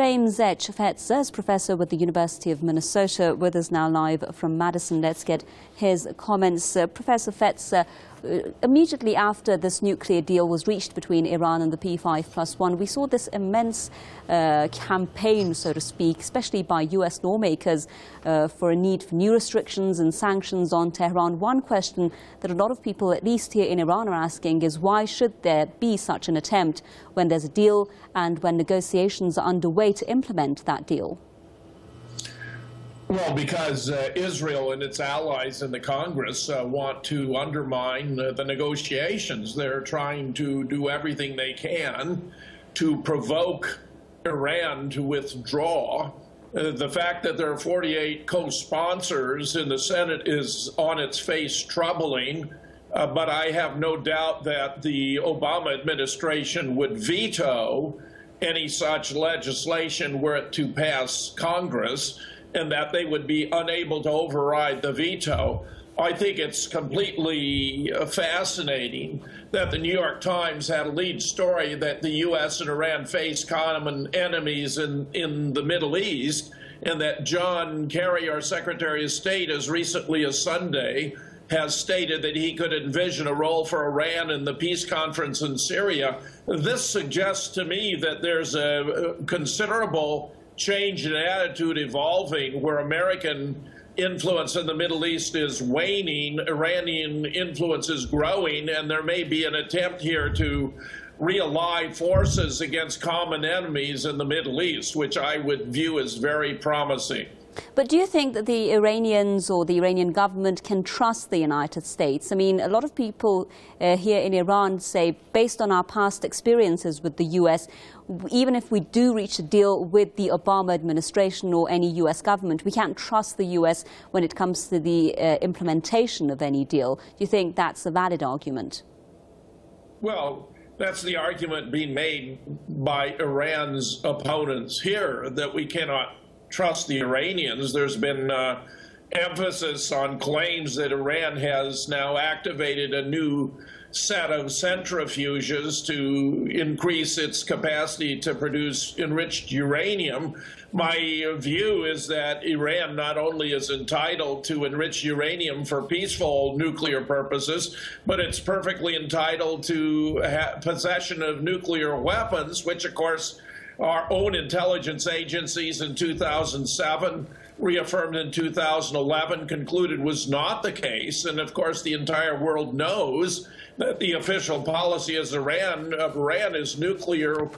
James H Fetzer is professor with the University of Minnesota, with us now live from Madison. Let's get his comments. Professor Fetzer, immediately after this nuclear deal was reached between Iran and the P5+1, we saw this immense campaign, so to speak, especially by US lawmakers for a need for new restrictions and sanctions on Tehran. One question that a lot of people, at least here in Iran, are asking is why should there be such an attempt when there's a deal and when negotiations are underway to implement that deal? Well, because Israel and its allies in the Congress want to undermine the negotiations. They're trying to do everything they can to provoke Iran to withdraw. The fact that there are 48 co-sponsors in the Senate is on its face troubling, but I have no doubt that the Obama administration would veto any such legislation were it to pass Congress, and that they would be unable to override the veto. I think it's completely fascinating that the New York Times had a lead story that the U.S. and Iran face common enemies in the Middle East, and that John Kerry, our Secretary of State, as recently as Sunday, has stated that he could envision a role for Iran in the peace conference in Syria. This suggests to me that there's a considerable change in attitude evolving, where American influence in the Middle East is waning, Iranian influence is growing, and there may be an attempt here to realign forces against common enemies in the Middle East, which I would view as very promising. But do you think that the Iranians or the Iranian government can trust the United States? I mean, a lot of people here in Iran say, based on our past experiences with the U.S., even if we do reach a deal with the Obama administration or any U.S. government, we can't trust the U.S. when it comes to the implementation of any deal. Do you think that's a valid argument? Well, that's the argument being made by Iran's opponents here, that we cannot trust the Iranians. There's been emphasis on claims that Iran has now activated a new set of centrifuges to increase its capacity to produce enriched uranium. My view is that Iran not only is entitled to enrich uranium for peaceful nuclear purposes, but it's perfectly entitled to possession of nuclear weapons, which, of course, our own intelligence agencies in 2007, reaffirmed in 2011, concluded was not the case. And of course, the entire world knows that the official policy of Iran is nuclear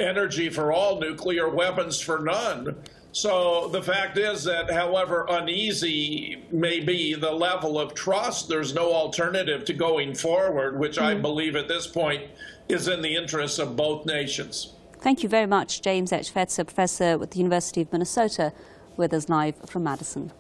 energy for all, nuclear weapons for none. So the fact is that however uneasy may be the level of trust, there's no alternative to going forward, which I believe at this point is in the interests of both nations. Thank you very much, James H Fetzer, professor with the University of Minnesota, with us live from Madison.